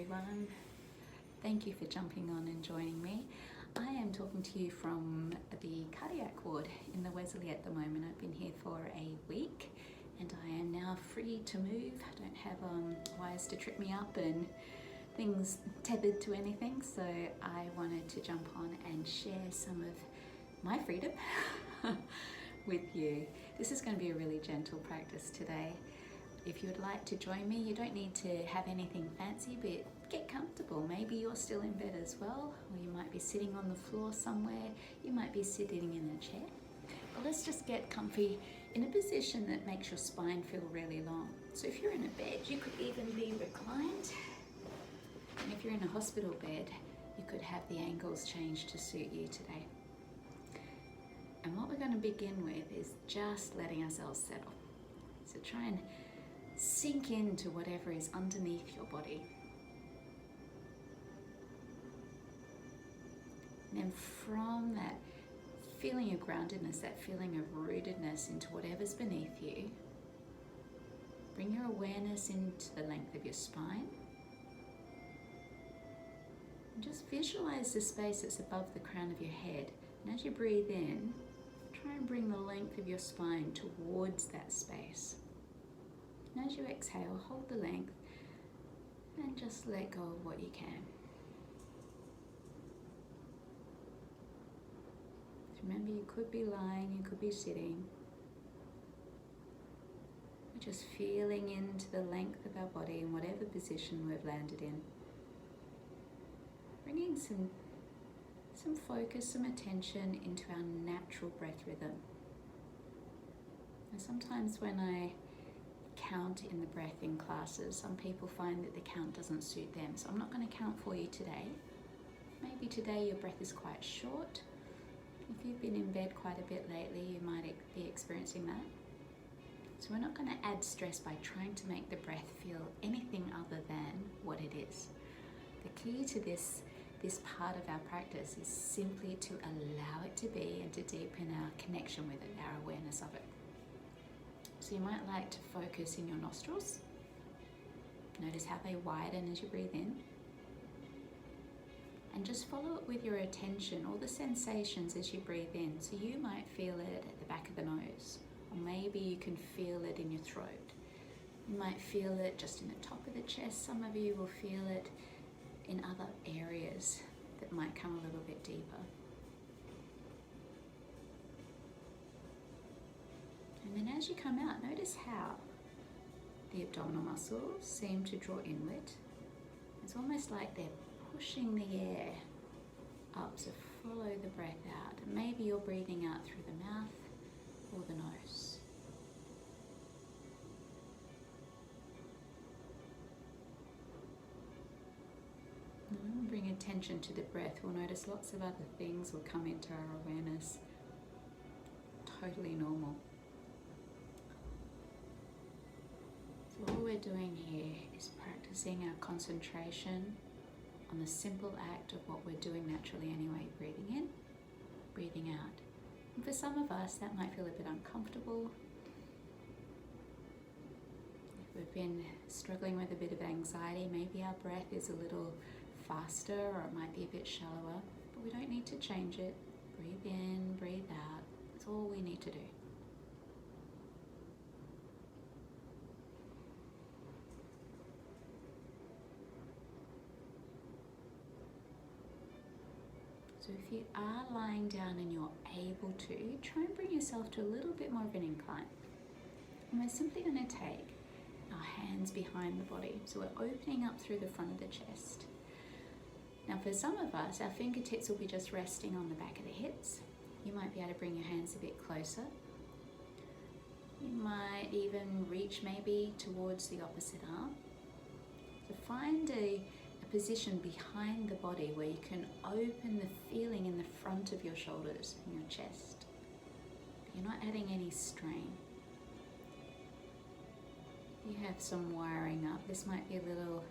everyone. Thank you for jumping on and joining me. I am talking to you from the cardiac ward in the Wesley at the moment. I've been here for a week and I am now free to move. I don't have wires to trip me up and things tethered to anything, so I wanted to jump on and share some of my freedom with you. This is going to be a really gentle practice today. If you would like to join me, you don't need to have anything fancy, but get comfortable. Maybe you're still in bed as well, or you might be sitting on the floor somewhere. You might be sitting in a chair. But let's just get comfy in a position that makes your spine feel really long. So if you're in a bed, you could even be reclined. And if you're in a hospital bed, you could have the angles changed to suit you today. And what we're going to begin with is just letting ourselves settle. So try and sink into whatever is underneath your body. And then from that feeling of groundedness, that feeling of rootedness into whatever's beneath you, bring your awareness into the length of your spine. And just visualize the space that's above the crown of your head. And as you breathe in, try and bring the length of your spine towards that space. And as you exhale, hold the length and just let go of what you can. So remember, you could be lying, you could be sitting. We're just feeling into the length of our body in whatever position we've landed in. Bringing some focus, some attention into our natural breath rhythm. And sometimes when I count in the breath in classes, some people find that the count doesn't suit them, so I'm not going to count for you today. Maybe today your breath is quite short. If you've been in bed quite a bit lately, you might be experiencing that. So we're not going to add stress by trying to make the breath feel anything other than what it is. The key to this part of our practice is simply to allow it to be and to deepen our connection with it, our awareness of it. So you might like to focus in your nostrils. Notice how they widen as you breathe in. And just follow it with your attention, all the sensations as you breathe in. So you might feel it at the back of the nose, or maybe you can feel it in your throat. You might feel it just in the top of the chest. Some of you will feel it in other areas that might come a little bit deeper. And then as you come out, notice how the abdominal muscles seem to draw inward. It's almost like they're pushing the air up, so follow the breath out. And maybe you're breathing out through the mouth or the nose. And bring attention to the breath. We'll notice lots of other things will come into our awareness. Totally normal. So all we're doing here is practicing our concentration on the simple act of what we're doing naturally anyway, breathing in, breathing out. And for some of us, that might feel a bit uncomfortable. If we've been struggling with a bit of anxiety, maybe our breath is a little faster or it might be a bit shallower, but we don't need to change it. Breathe in, breathe out. That's all we need to do. So if you are lying down and you're able to, try and bring yourself to a little bit more of an incline. And we're simply going to take our hands behind the body. So we're opening up through the front of the chest. Now for some of us, our fingertips will be just resting on the back of the hips. You might be able to bring your hands a bit closer. You might even reach maybe towards the opposite arm. So find a position behind the body where you can open the feeling in the front of your shoulders, in your chest. You're not adding any strain. You have some wiring up. This might be a little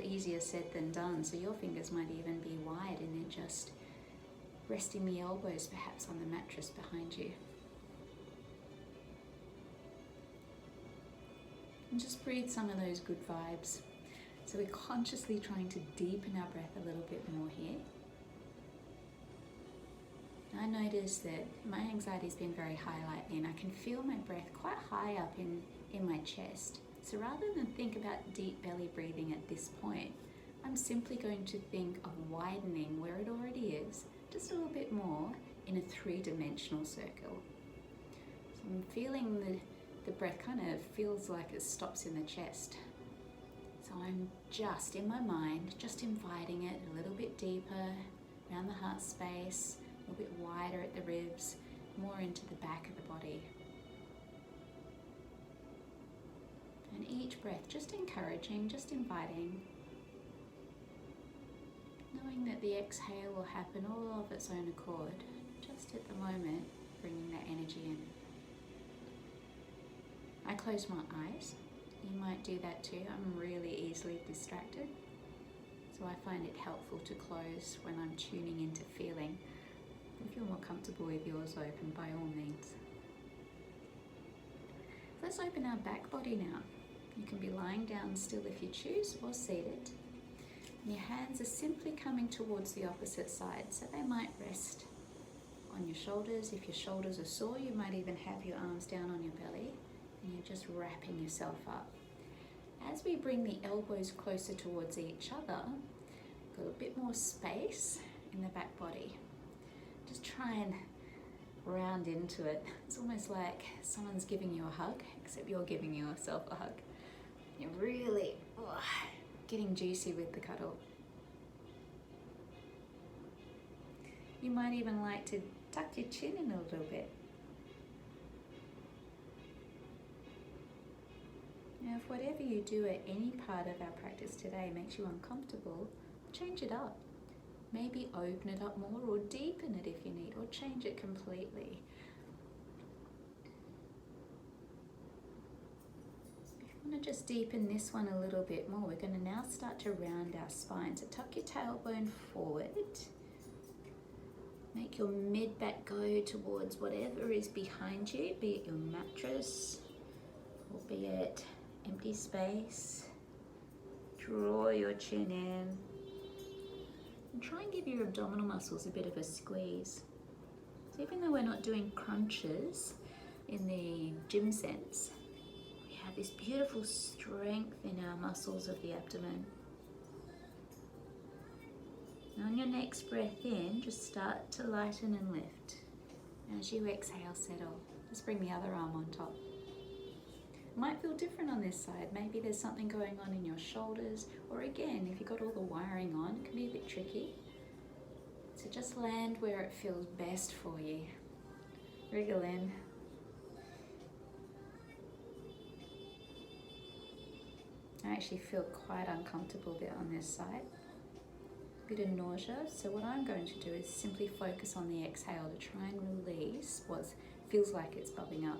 easier said than done, so your fingers might even be wide and then just resting the elbows perhaps on the mattress behind you. And just breathe some of those good vibes. So we're consciously trying to deepen our breath a little bit more here. I notice that my anxiety's been very high lately, and I can feel my breath quite high up in my chest. So rather than think about deep belly breathing at this point, I'm simply going to think of widening where it already is, just a little bit more in a 3-dimensional circle. So I'm feeling the breath kind of feels like it stops in the chest. So I'm just, in my mind, just inviting it a little bit deeper around the heart space, a little bit wider at the ribs, more into the back of the body. And each breath, just encouraging, just inviting, knowing that the exhale will happen all of its own accord, just at the moment, bringing that energy in. I close my eyes. You might do that too. I'm really easily distracted, so I find it helpful to close when I'm tuning into feeling. If you're more comfortable with yours open, by all means. Let's open our back body now. You can be lying down still if you choose, or seated. And your hands are simply coming towards the opposite side, so they might rest on your shoulders. If your shoulders are sore, you might even have your arms down on your belly, and you're just wrapping yourself up. As we bring the elbows closer towards each other, got a bit more space in the back body. Just try and round into it. It's almost like someone's giving you a hug, except you're giving yourself a hug. You're really getting juicy with the cuddle. You might even like to tuck your chin in a little bit. Now, if whatever you do at any part of our practice today makes you uncomfortable, change it up. Maybe open it up more, or deepen it if you need, or change it completely. If you want to just deepen this one a little bit more, we're going to now start to round our spine. So tuck your tailbone forward. Make your mid-back go towards whatever is behind you, be it your mattress, or be it empty space. Draw your chin in. And try and give your abdominal muscles a bit of a squeeze. So even though we're not doing crunches in the gym sense, we have this beautiful strength in our muscles of the abdomen. And on your next breath in, just start to lighten and lift. As you exhale, settle. Just bring the other arm on top. Might feel different on this side. Maybe there's something going on in your shoulders, or again, if you've got all the wiring on, it can be a bit tricky. So just land where it feels best for you. Wriggle in. I actually feel quite uncomfortable there on this side. A bit of nausea. So what I'm going to do is simply focus on the exhale to try and release what feels like it's bubbling up.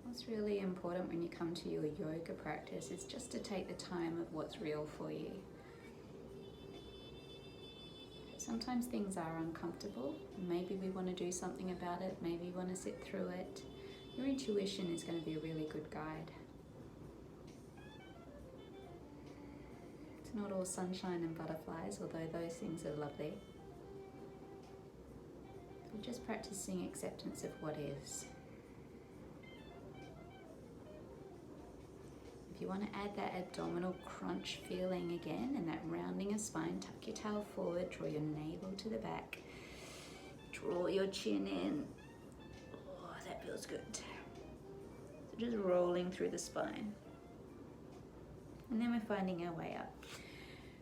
What's really important when you come to your yoga practice is just to take the time of what's real for you. Sometimes things are uncomfortable. Maybe we want to do something about it. Maybe you want to sit through it. Your intuition is going to be a really good guide. It's not all sunshine and butterflies, although those things are lovely. We're just practicing acceptance of what is. If you want to add that abdominal crunch feeling again and that rounding of spine, tuck your tail forward, draw your navel to the back, draw your chin in. Oh, that feels good. So just rolling through the spine. And then we're finding our way up.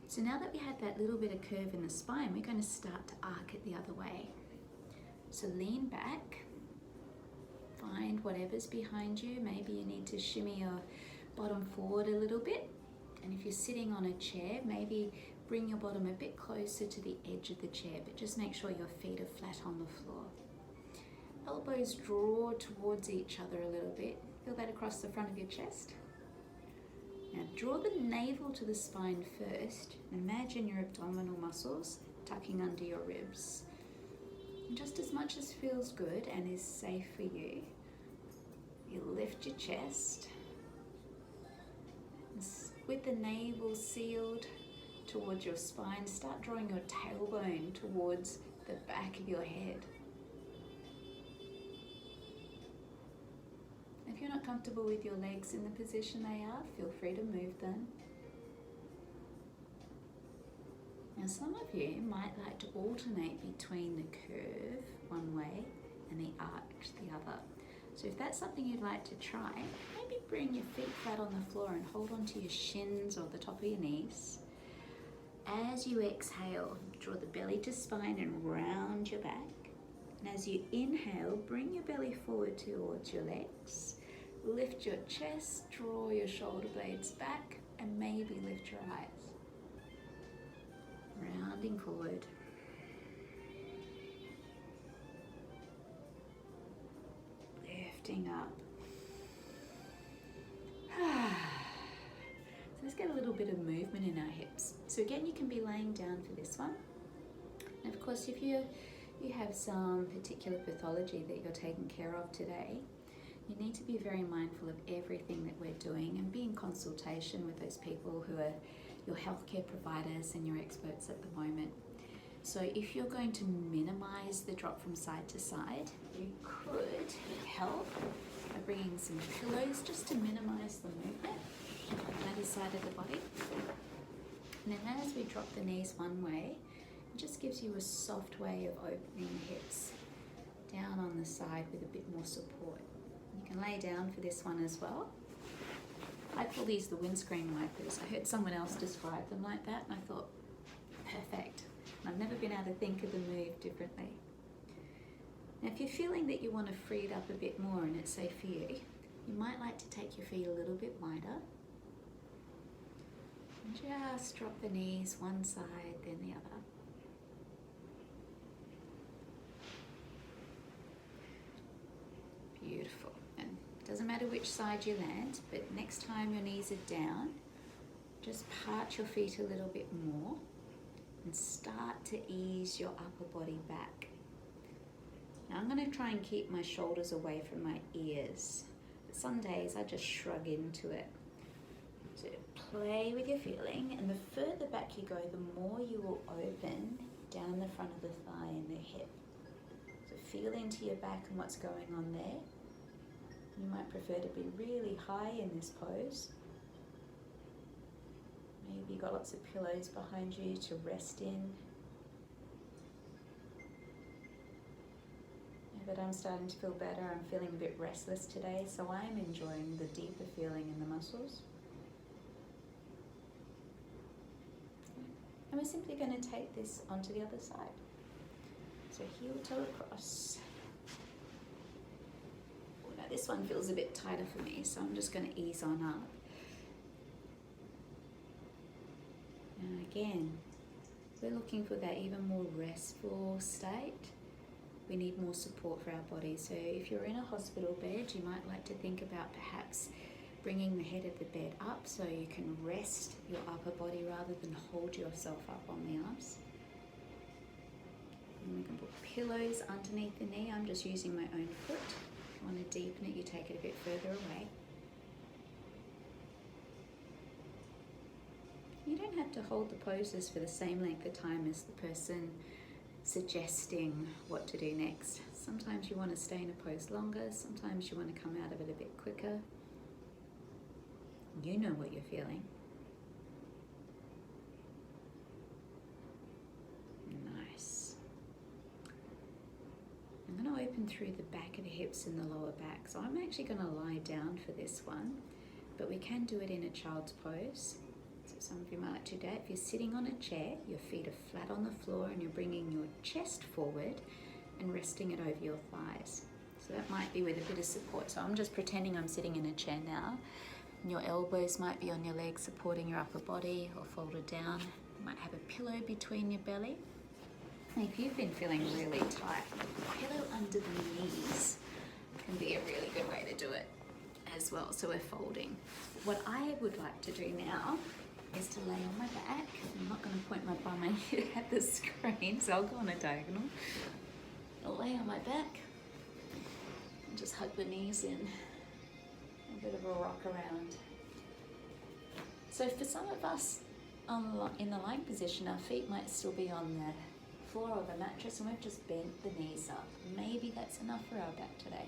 So now that we have that little bit of curve in the spine, we're going to start to arc it the other way. So lean back, find whatever's behind you. Maybe you need to shimmy your bottom forward a little bit, and if you're sitting on a chair, maybe bring your bottom a bit closer to the edge of the chair, but just make sure your feet are flat on the floor. Elbows draw towards each other a little bit. Feel that across the front of your chest. Now draw the navel to the spine first. Imagine your abdominal muscles tucking under your ribs. And just just as much as feels good and is safe for you, you lift your chest. With the navel sealed towards your spine, start drawing your tailbone towards the back of your head. If you're not comfortable with your legs in the position they are, feel free to move them. Now some of you might like to alternate between the curve one way and the arch the other. So if that's something you'd like to try, maybe bring your feet flat on the floor and hold onto your shins or the top of your knees. As you exhale, draw the belly to spine and round your back. And as you inhale, bring your belly forward towards your legs. Lift your chest, draw your shoulder blades back, and maybe lift your eyes. Rounding forward. Lifting up. So let's get a little bit of movement in our hips. So again, you can be laying down for this one. And of course, if you have some particular pathology that you're taking care of today, you need to be very mindful of everything that we're doing and be in consultation with those people who are your healthcare providers and your experts at the moment. So if you're going to minimize the drop from side to side, you could help by bringing some pillows just to minimize the movement on either side of the body. And then as we drop the knees one way, it just gives you a soft way of opening the hips down on the side with a bit more support. You can lay down for this one as well. I call these the windscreen wipers. I heard someone else describe them like that and I thought, perfect. I've never been able to think of the move differently. Now if you're feeling that you want to free it up a bit more and it's safe for you, you might like to take your feet a little bit wider. And just drop the knees one side, then the other. Beautiful. And it doesn't matter which side you land, but next time your knees are down, just part your feet a little bit more and start to ease your upper body back. Now I'm going to try and keep my shoulders away from my ears. But some days I just shrug into it. So play with your feeling, and the further back you go, the more you will open down the front of the thigh and the hip. So feel into your back and what's going on there. You might prefer to be really high in this pose. Maybe you've got lots of pillows behind you to rest in. Yeah, but I'm starting to feel better. I'm feeling a bit restless today, so I'm enjoying the deeper feeling in the muscles. And we're simply going to take this onto the other side. So heel toe across. Oh, now this one feels a bit tighter for me, so I'm just going to ease on up. And again, we're looking for that even more restful state. We need more support for our body. So if you're in a hospital bed, you might like to think about perhaps bringing the head of the bed up so you can rest your upper body rather than hold yourself up on the arms. And we can put pillows underneath the knee. I'm just using my own foot. If you want to deepen it, you take it a bit further away. You don't have to hold the poses for the same length of time as the person suggesting what to do next. Sometimes you want to stay in a pose longer, sometimes you want to come out of it a bit quicker. You know what you're feeling. Nice. I'm going to open through the back of the hips and the lower back. So I'm actually going to lie down for this one, but we can do it in a child's pose. So some of you might like to do that. If you're sitting on a chair, your feet are flat on the floor and you're bringing your chest forward and resting it over your thighs. So that might be with a bit of support. So I'm just pretending I'm sitting in a chair now. And your elbows might be on your legs supporting your upper body or folded down. You might have a pillow between your belly. And if you've been feeling really tight, a pillow under the knees can be a really good way to do it as well. So we're folding. What I would like to do now is to lay on my back. I'm not going to point my bum at the screen, so I'll go on a diagonal. I'll lay lie back and just hug the knees in. A bit of a rock around. So for some of us in the lying position, our feet might still be on the floor or the mattress, and we've just bent the knees up. Maybe that's enough for our back today.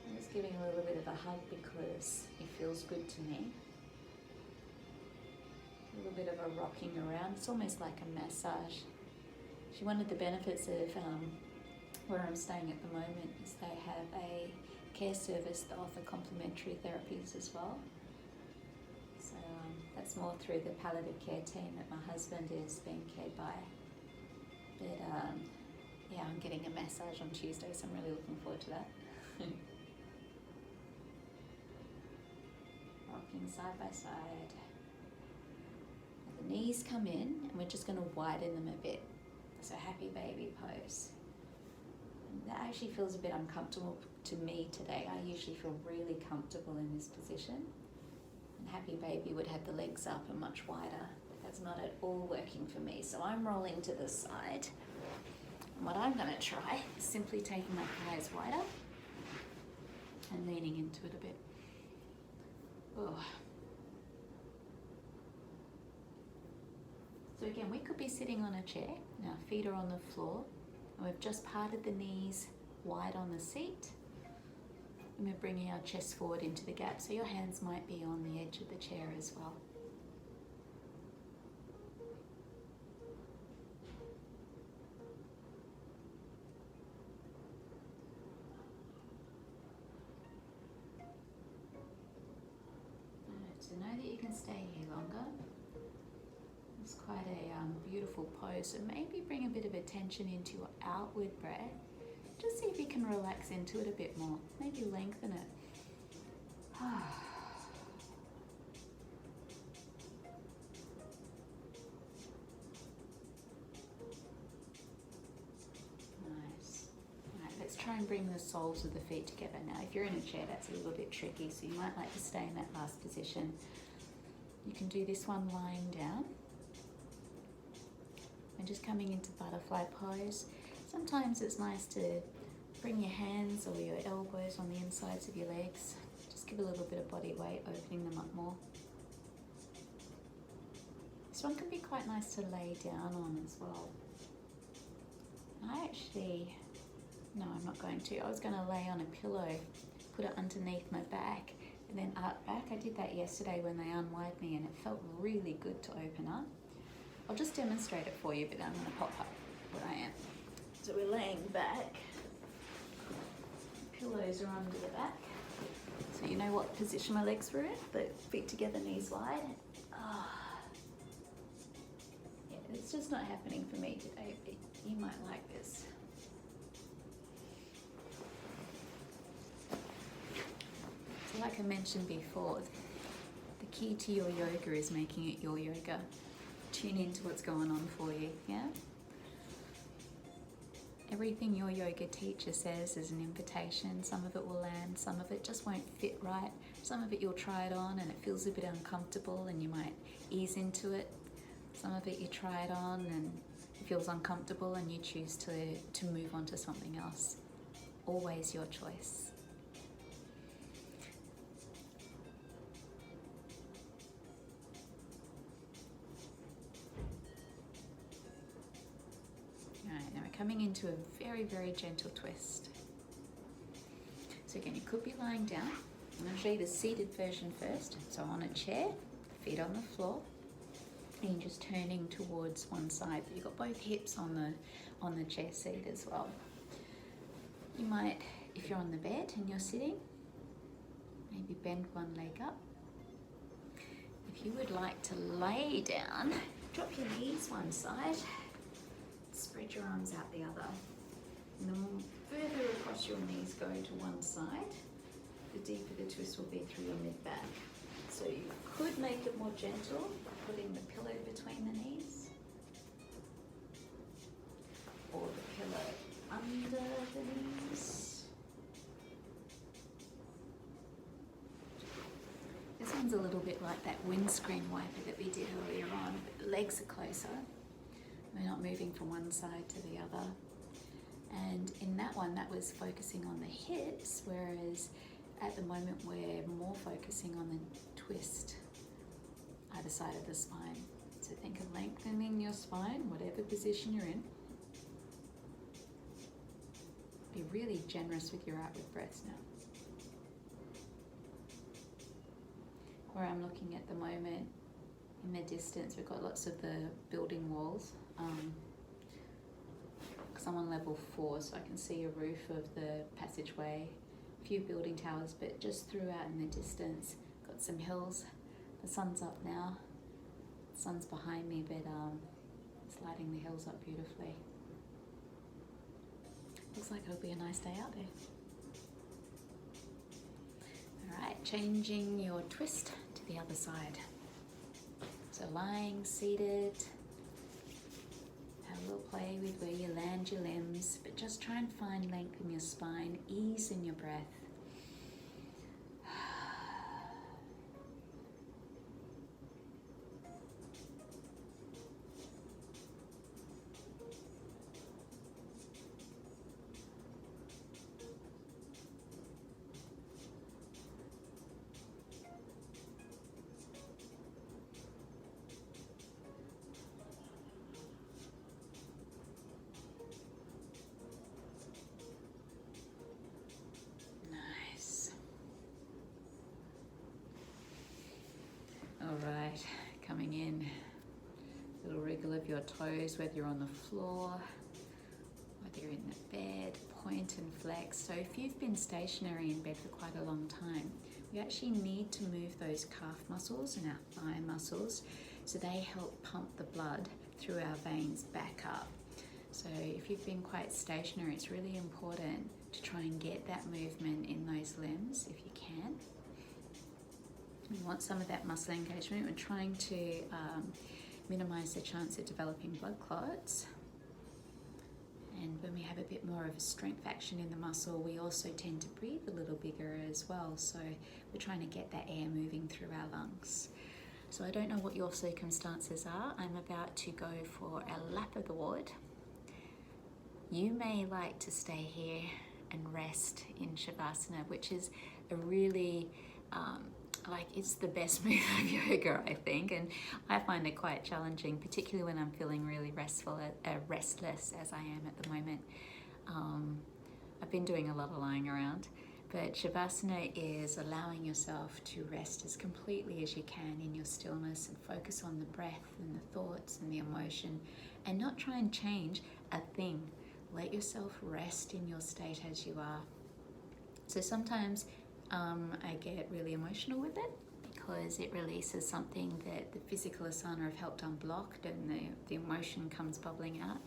I'm just giving a little bit of a hug because it feels good to me. A little bit of a rocking around. It's almost like a massage. One of the benefits of where I'm staying at the moment is they have a care service that offer complementary therapies as well. So that's more through the palliative care team that my husband is being cared by. But yeah, I'm getting a massage on Tuesday, so I'm really looking forward to that. Rocking side by side. And the knees come in, and we're just going to widen them a bit. So happy baby pose. And that actually feels a bit uncomfortable to me today. I usually feel really comfortable in this position. And happy baby would have the legs up and much wider. But that's not at all working for me. So I'm rolling to the side. And what I'm going to try is simply taking my thighs wider and leaning into it a bit. Oh. So again, we could be sitting on a chair, and our feet are on the floor, and we've just parted the knees wide on the seat, and we're bringing our chest forward into the gap, so your hands might be on the edge of the chair as well. So know that you can stay here longer. It's quite a beautiful pose, so maybe bring a bit of attention into your outward breath. Just see if you can relax into it a bit more. Maybe lengthen it. Nice. Alright, let's try and bring the soles of the feet together now. If you're in a chair, that's a little bit tricky, so you might like to stay in that last position. You can do this one lying down. And just coming into butterfly pose. Sometimes it's nice to bring your hands or your elbows on the insides of your legs. Just give a little bit of body weight, opening them up more. This one can be quite nice to lay down on as well. No, I'm not going to. I was going to lay on a pillow, put it underneath my back, and then arc back. I did that yesterday when they unwired me, and it felt really good to open up. I'll just demonstrate it for you, but then I'm going to pop up where I am. So we're laying back. Pillows are under the back. So you know what position my legs were in? The feet together, knees wide. Yeah, it's just not happening for me today, but you might like this. So like I mentioned before, the key to your yoga is making it your yoga. Tune into what's going on for you, yeah? Everything your yoga teacher says is an invitation. Some of it will land, some of it just won't fit right. Some of it you'll try it on and it feels a bit uncomfortable and you might ease into it. Some of it you try it on and it feels uncomfortable and you choose to move on to something else. Always your choice. Coming into a very, very gentle twist. So again, you could be lying down. I'm going to show you the seated version first. So on a chair, feet on the floor, and you're just turning towards one side. You've got both hips on the chair seat as well. You might, if you're on the bed and you're sitting, maybe bend one leg up. If you would like to lay down, drop your knees one side. Spread your arms out the other. And the more further across your knees go to one side, the deeper the twist will be through your mid-back. So you could make it more gentle, putting the pillow between the knees, or the pillow under the knees. This one's a little bit like that windscreen wiper that we did earlier on, but the legs are closer. We're not moving from one side to the other. And in that one, that was focusing on the hips, whereas at the moment we're more focusing on the twist either side of the spine. So think of lengthening your spine, whatever position you're in. Be really generous with your outward breaths now. Where I'm looking at the moment, in the distance, we've got lots of the building walls. Because I'm on level 4, so I can see a roof of the passageway, a few building towers, but just throughout in the distance, got some hills. The sun's up now. The sun's behind me, but it's lighting the hills up beautifully. Looks like it'll be a nice day out there. All right, changing your twist to the other side. So lying, seated, have a little play with where you land your limbs, but just try and find length in your spine, ease in your breath. All right, coming in, little wriggle of your toes, whether you're on the floor, whether you're in the bed, point and flex. So if you've been stationary in bed for quite a long time, we actually need to move those calf muscles and our thigh muscles so they help pump the blood through our veins back up. So if you've been quite stationary, it's really important to try and get that movement in those limbs if you can. We want some of that muscle engagement. We're trying to minimize the chance of developing blood clots. And when we have a bit more of a strength action in the muscle, we also tend to breathe a little bigger as well. So we're trying to get that air moving through our lungs. So I don't know what your circumstances are. I'm about to go for a lap of the ward. You may like to stay here and rest in Shavasana, which is a really it's the best move of yoga, I think, and I find it quite challenging, particularly when I'm feeling really restless as I am at the moment. I've been doing a lot of lying around, but Shavasana is allowing yourself to rest as completely as you can in your stillness and focus on the breath and the thoughts and the emotion and not try and change a thing. Let yourself rest in your state as you are. So sometimes I get really emotional with it because it releases something that the physical asana have helped unblock, and the emotion comes bubbling out.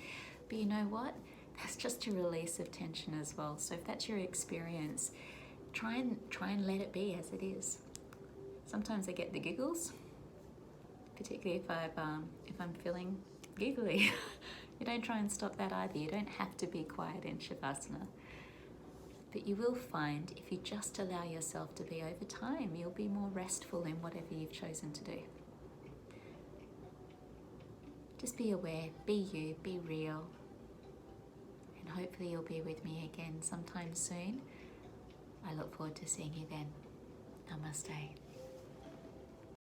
But you know what? That's just a release of tension as well. So if that's your experience, try and let it be as it is. Sometimes I get the giggles, particularly if I'm feeling giggly. You don't try and stop that either. You don't have to be quiet in Shavasana. But you will find if you just allow yourself to be over time, you'll be more restful in whatever you've chosen to do. Just be aware, be you, be real. And hopefully you'll be with me again sometime soon. I look forward to seeing you then. Namaste.